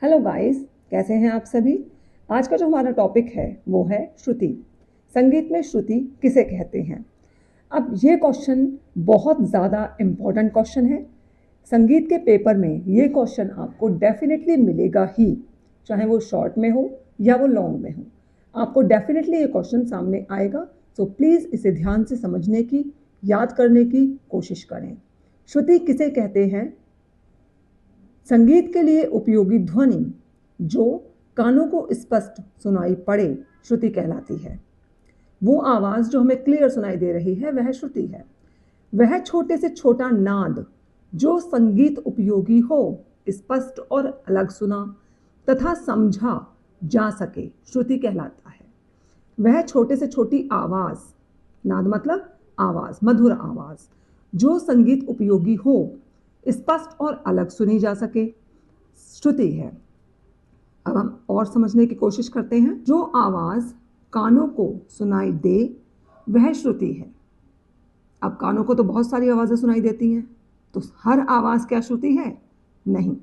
Hello guys, कैसे हैं आप सभी। आज का जो हमारा टॉपिक है वो है श्रुति। संगीत में श्रुति किसे कहते हैं। अब ये क्वेश्चन बहुत ज़्यादा इम्पोर्टेंट क्वेश्चन है। संगीत के पेपर में ये क्वेश्चन आपको डेफिनेटली मिलेगा ही, चाहे वो शॉर्ट में हो या वो लॉन्ग में हो, आपको डेफिनेटली ये क्वेश्चन सामने आएगा। तो प्लीज़ इसे ध्यान से समझने की, याद करने की कोशिश करें। श्रुति किसे कहते हैं। संगीत के लिए उपयोगी ध्वनि जो कानों को स्पष्ट सुनाई पड़े श्रुति कहलाती है। वो आवाज़ जो हमें क्लियर सुनाई दे रही है वह श्रुति है। वह छोटे से छोटा नाद जो संगीत उपयोगी हो, स्पष्ट और अलग सुना तथा समझा जा सके श्रुति कहलाता है। वह छोटे से छोटी आवाज़, नाद मतलब आवाज़, मधुर आवाज़ जो संगीत उपयोगी हो, स्पष्ट और अलग सुनी जा सके, श्रुति है। अब हम और समझने की कोशिश करते हैं। जो आवाज़ कानों को सुनाई दे वह श्रुति है। अब कानों को तो बहुत सारी आवाज़ें सुनाई देती हैं, तो हर आवाज़ क्या श्रुति है? नहीं।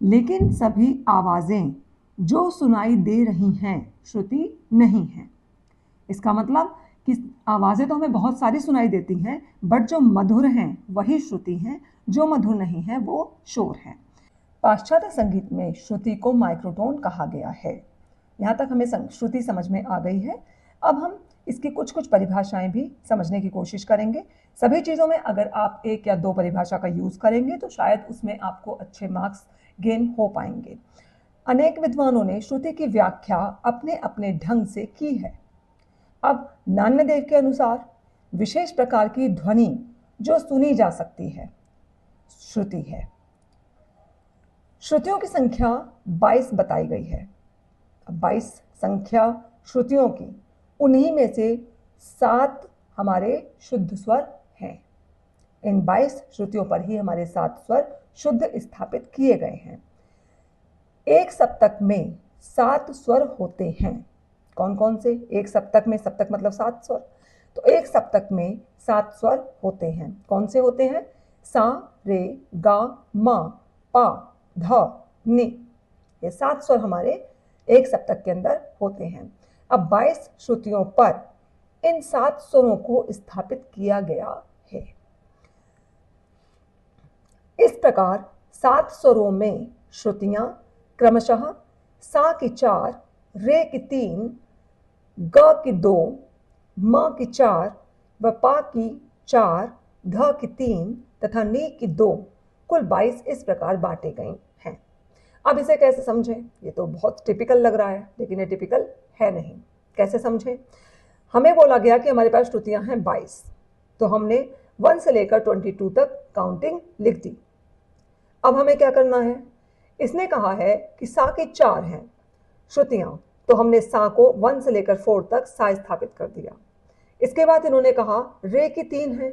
लेकिन सभी आवाज़ें जो सुनाई दे रही हैं श्रुति नहीं है। इसका मतलब कि आवाज़ें तो हमें बहुत सारी सुनाई देती हैं, बट जो मधुर हैं वही श्रुति हैं, जो मधुर नहीं है वो शोर है। पाश्चात्य संगीत में श्रुति को माइक्रोटोन कहा गया है। यहाँ तक हमें श्रुति समझ में आ गई है। अब हम इसकी कुछ कुछ परिभाषाएं भी समझने की कोशिश करेंगे। सभी चीज़ों में अगर आप एक या दो परिभाषा का यूज़ करेंगे तो शायद उसमें आपको अच्छे मार्क्स गेन हो पाएंगे। अनेक विद्वानों ने श्रुति की व्याख्या अपने अपने ढंग से की है। अब नान्यदेव के अनुसार विशेष प्रकार की ध्वनि जो सुनी जा सकती है श्रुति है। श्रुतियों की संख्या 22 बताई गई है। 22 संख्या श्रुतियों की, उन्हीं में से 7 हमारे शुद्ध स्वर हैं। इन 22 श्रुतियों पर ही हमारे 7 स्वर शुद्ध स्थापित किए गए हैं। एक सप्तक में 7 स्वर होते हैं। कौन कौन से? एक सप्तक में, सप्तक मतलब 7 स्वर, तो एक सप्तक में 7 स्वर होते हैं। कौन से होते हैं? सा, रे, गा, मा, पा, ध, नि। ये 7 स्वर हमारे एक सप्तक के अंदर होते हैं। अब 22 श्रुतियों पर इन 7 स्वरों को स्थापित किया गया है। इस प्रकार 7 स्वरों में श्रुतियां क्रमशः सा की 4, रे की 3, ग की 2, म की 4 व पा की 4, ध की 3 तथा नी की 2, कुल 22 इस प्रकार बांटे गए हैं। अब इसे कैसे समझें? ये तो बहुत टिपिकल लग रहा है, लेकिन ये टिपिकल है नहीं। कैसे समझें? हमें बोला गया कि हमारे पास श्रुतियां हैं 22, तो हमने 1 से लेकर 22 तक काउंटिंग लिख दी। अब हमें क्या करना है? इसने कहा है कि सा की 4 हैं श्रुतियां, तो हमने सा को 1 से लेकर 4 तक सा स्थापित कर दिया। इसके बाद इन्होंने कहा रे की 3 है,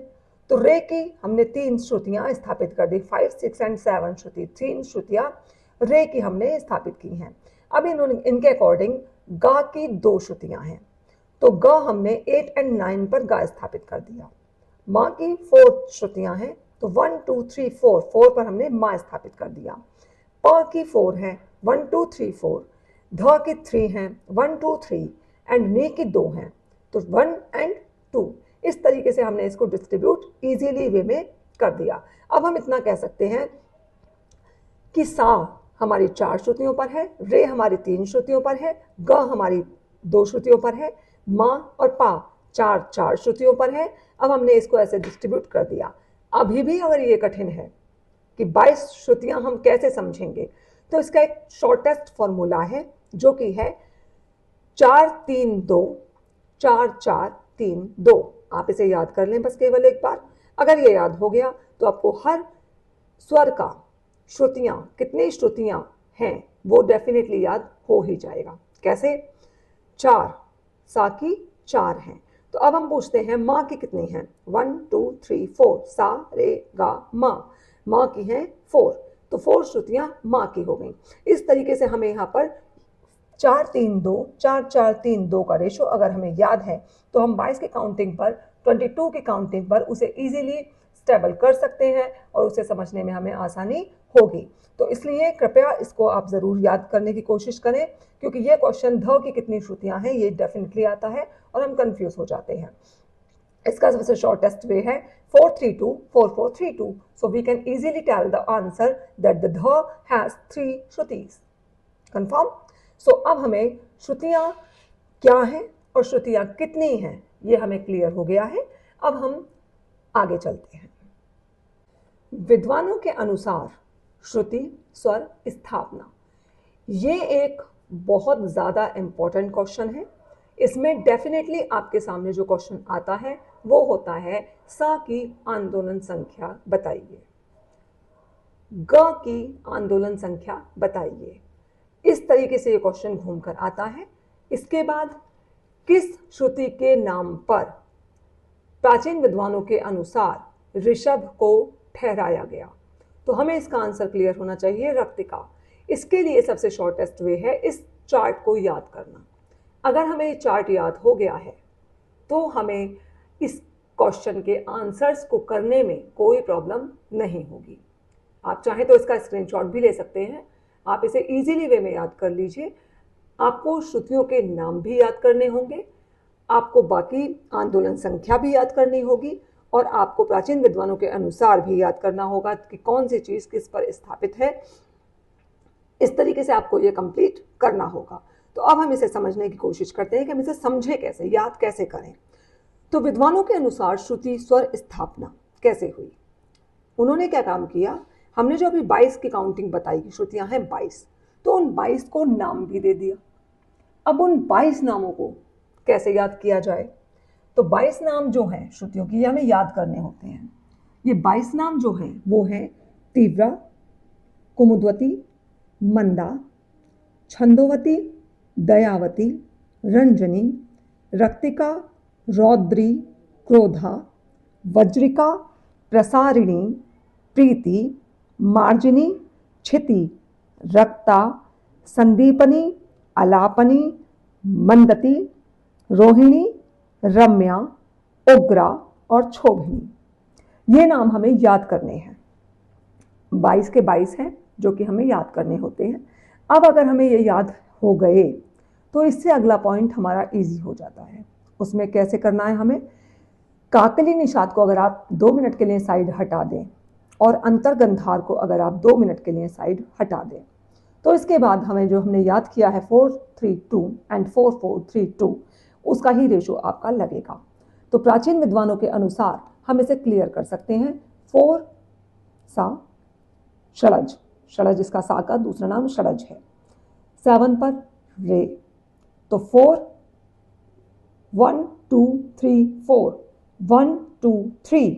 तो रे की हमने 3 श्रुतियां स्थापित कर दी। 5, 6 एंड 7 श्रुति, 3 श्रुतियां रे की हमने स्थापित की हैं। अब इन्होंने इनके अकॉर्डिंग गा की 2 श्रुतियां हैं, तो ग हमने 8 एंड 9 पर गा स्थापित कर दिया। माँ की 4 श्रुतियां हैं, तो 1, 2, 3, 4 पर हमने माँ स्थापित कर दिया। प की 4 हैं, 1, 2, 3, 4। ध की 3 हैं, 1, 2, 3 एंड नी की 2 हैं, तो 1 एंड 2। इस तरीके से हमने इसको डिस्ट्रीब्यूट इजीली वे में कर दिया। अब हम इतना कह सकते हैं कि सा हमारी 4 श्रुतियों पर है, रे हमारी 3 श्रुतियों पर है, ग हमारी 2 श्रुतियों पर है, माँ और पा 4 श्रुतियों पर है। अब हमने इसको ऐसे डिस्ट्रीब्यूट कर दिया। अभी भी अगर ये कठिन है कि 22 श्रुतियां हम कैसे समझेंगे, तो इसका एक शॉर्टेस्ट फॉर्मूला है जो कि है 4, 3, 2, 4, 4, 3, 2। आप इसे याद कर लें बस केवल एक बार। अगर ये याद हो गया तो आपको हर स्वर का श्रुतियां, कितनी श्रुतियां हैं वो डेफिनेटली याद हो ही जाएगा। कैसे? 4 सा की 4 हैं, तो अब हम पूछते हैं माँ की कितनी हैं? 1, 2, 3, 4। सा, रे, गा, माँ। माँ की हैं 4, तो 4 श्रुतियां माँ की हो गई। इस तरीके से हमें यहाँ पर 4, 3, 2, 4, 4, 3, 2 का रेशो अगर हमें याद है तो हम 22 की काउंटिंग पर, 22 की काउंटिंग पर उसे इजीली स्टेबल कर सकते हैं और उसे समझने में हमें आसानी होगी। तो इसलिए कृपया इसको आप ज़रूर याद करने की कोशिश करें, क्योंकि ये क्वेश्चन ध की कितनी श्रुतियां हैं ये डेफिनेटली आता है और हम कंफ्यूज हो जाते हैं। इसका सबसे शॉर्टेस्ट वे है 432 4432। So we can easily tell the answer that the dha has 3 shrutis. Confirm? So अब हमें श्रुतियां क्या हैं और श्रुतियां कितनी हैं ये हमें क्लियर हो गया है। अब हम आगे चलते हैं। विद्वानों के अनुसार श्रुति स्वर स्थापना, ये एक बहुत ज़्यादा इम्पोर्टेंट क्वेश्चन है। इसमें डेफिनेटली आपके सामने जो क्वेश्चन आता है वो होता है सा की आंदोलन संख्या बताइए, ग की आंदोलन संख्या बताइए। इस तरीके से ये क्वेश्चन घूमकर आता है। इसके बाद किस श्रुति के नाम पर प्राचीन विद्वानों के अनुसार ऋषभ को ठहराया गया, तो हमें इसका आंसर क्लियर होना चाहिए रक्तिका। इसके लिए सबसे शॉर्टेस्ट वे है इस चार्ट को याद करना। अगर हमें ये चार्ट याद हो गया है तो हमें इस क्वेश्चन के आंसर्स को करने में कोई प्रॉब्लम नहीं होगी। आप चाहें तो इसका स्क्रीनशॉट भी ले सकते हैं, आप इसे इजीली वे में याद कर लीजिए। आपको श्रुतियों के नाम भी याद करने होंगे, आपको बाकी आंदोलन संख्या भी याद करनी होगी और आपको प्राचीन विद्वानों के अनुसार भी याद करना होगा कि कौन सी चीज़ किस पर स्थापित है। इस तरीके से आपको ये कंप्लीट करना होगा। तो अब हम इसे समझने की कोशिश करते हैं कि हम इसे समझें कैसे, याद कैसे करें। तो विद्वानों के अनुसार श्रुति स्वर स्थापना कैसे हुई, उन्होंने क्या काम किया, हमने जो अभी 22 की काउंटिंग बताई कि श्रुतियां हैं 22, तो उन 22 को नाम भी दे दिया। अब उन 22 नामों को कैसे याद किया जाए, तो 22 नाम जो हैं श्रुतियों की, ये हमें याद करने होते हैं। ये 22 नाम जो हैं वो हैं तीव्रा, कुमुदवती, मंदा, छंदोवती, दयावती, रंजनी, रक्तिका, रौद्री, क्रोधा, वज्रिका, प्रसारिणी, प्रीति, मार्जिनी, क्षिति, रक्ता, संदीपनी, अलापनी, मंदती, रोहिणी, रम्या, उग्रा और क्षोभिनी। ये नाम हमें याद करने हैं। 22 के 22 हैं जो कि हमें याद करने होते हैं। अब अगर हमें ये याद हो गए तो इससे अगला पॉइंट हमारा इजी हो जाता है। उसमें कैसे करना है हमें, काकली निषाद को अगर आप 2 मिनट के लिए साइड हटा दें और अंतर्गंधार को अगर आप 2 मिनट के लिए साइड हटा दें, तो इसके बाद हमें जो हमने याद किया है 432 एंड 4432, उसका ही रेशो आपका लगेगा। तो प्राचीन विद्वानों के अनुसार हम इसे क्लियर कर सकते हैं। 4 सा षडज, षडज इसका सा का दूसरा नाम षडज है। 7 पर रे, तो 4 1 2 3 4 1 2 3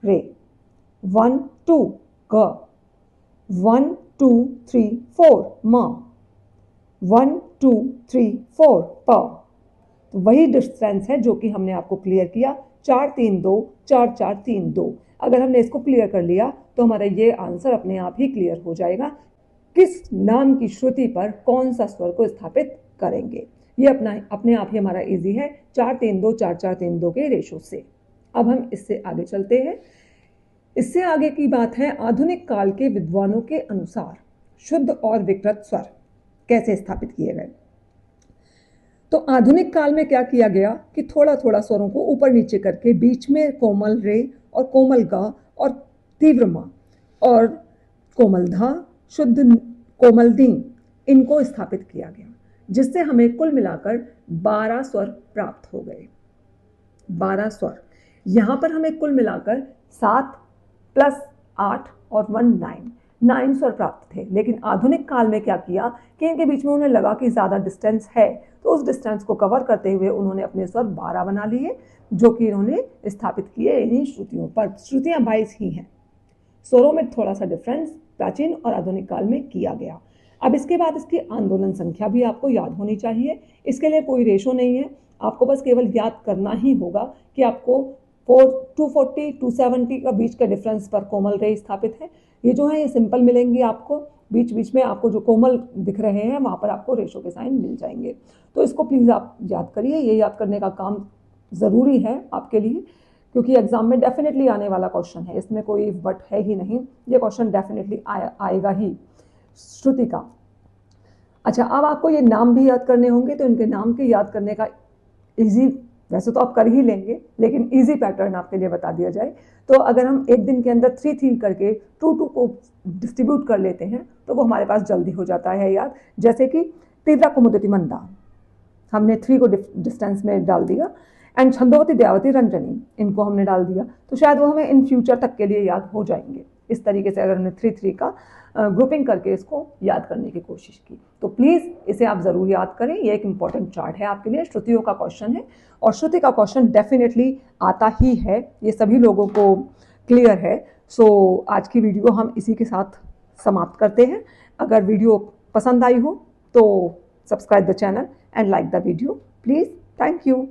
रे, 1 2 ग, 1 2 3 4 म, 1 2 3 4 प। तो वही डिस्टेंस है जो कि हमने आपको क्लियर किया, 4 3 2 4 4 3 2। अगर हमने इसको क्लियर कर लिया तो हमारा ये आंसर अपने आप ही क्लियर हो जाएगा। किस नाम की श्रुति पर कौन सा स्वर को स्थापित करेंगे, ये अपने आप ही हमारा इजी है 4 3 2 4 4 3 2 के रेशो से। अब हम इससे आगे चलते हैं। इससे आगे की बात है आधुनिक काल के विद्वानों के अनुसार शुद्ध और विकृत स्वर कैसे स्थापित किए गए। तो आधुनिक काल में क्या किया गया कि थोड़ा थोड़ा स्वरों को ऊपर नीचे करके बीच में कोमल रे और कोमल गा और तीव्र मा और कोमल धा, शुद्ध कोमल दी, इनको स्थापित किया गया, जिससे हमें कुल मिलाकर 12 स्वर प्राप्त हो गए। 12 स्वर, यहाँ पर हमें कुल मिलाकर 7 + 8 और 1 9 स्वर प्राप्त थे। लेकिन आधुनिक काल में क्या किया कि इनके बीच में उन्हें लगा कि ज़्यादा डिस्टेंस है, तो उस डिस्टेंस को कवर करते हुए उन्होंने अपने स्वर 12 बना लिए, जो कि इन्होंने स्थापित किए इन्हीं श्रुतियों पर। श्रुतियाँ 22 ही हैं, स्वरों में थोड़ा सा डिफरेंस प्राचीन और आधुनिक काल में किया गया। अब इसके बाद इसकी आंदोलन संख्या भी आपको याद होनी चाहिए। इसके लिए कोई रेशो नहीं है, आपको बस केवल याद करना ही होगा कि आपको 240 270 का बीच का डिफरेंस पर कोमल रे स्थापित है। ये जो है ये सिंपल मिलेंगे आपको, बीच बीच में आपको जो कोमल दिख रहे हैं वहाँ पर आपको रेशो के साइन मिल जाएंगे। तो इसको प्लीज़ आप याद करिए, ये याद करने का काम ज़रूरी है आपके लिए। क्योंकि एग्जाम में डेफिनेटली आने वाला क्वेश्चन है, इसमें कोई बट है ही नहीं, ये क्वेश्चन डेफिनेटली आएगा ही श्रुति का। अच्छा, अब आपको ये नाम भी याद करने होंगे, तो इनके नाम के याद करने का इजी, वैसे तो आप कर ही लेंगे, लेकिन इजी पैटर्न आपके लिए बता दिया जाए। तो अगर हम एक दिन के अंदर 3 करके 2 को डिस्ट्रीब्यूट कर लेते हैं तो वो हमारे पास जल्दी हो जाता है याद। जैसे कि तीव्रा कुमुदति मंदा, हमने 3 को डिस्टेंस में डाल दिया, एंड छंदोवती दयावती रंजनी, इनको हमने डाल दिया, तो शायद वो हमें इन फ्यूचर तक के लिए याद हो जाएंगे। इस तरीके से अगर हमने 3 का ग्रुपिंग करके इसको याद करने की कोशिश की, तो प्लीज़ इसे आप ज़रूर याद करें। ये एक इंपॉर्टेंट चार्ट है आपके लिए, श्रुतियों का क्वेश्चन है, और श्रुति का क्वेश्चन डेफिनेटली आता ही है, ये सभी लोगों को क्लियर है। सो आज की वीडियो हम इसी के साथ समाप्त करते हैं। अगर वीडियो पसंद आई हो तो subscribe the channel and like the video please. Thank you.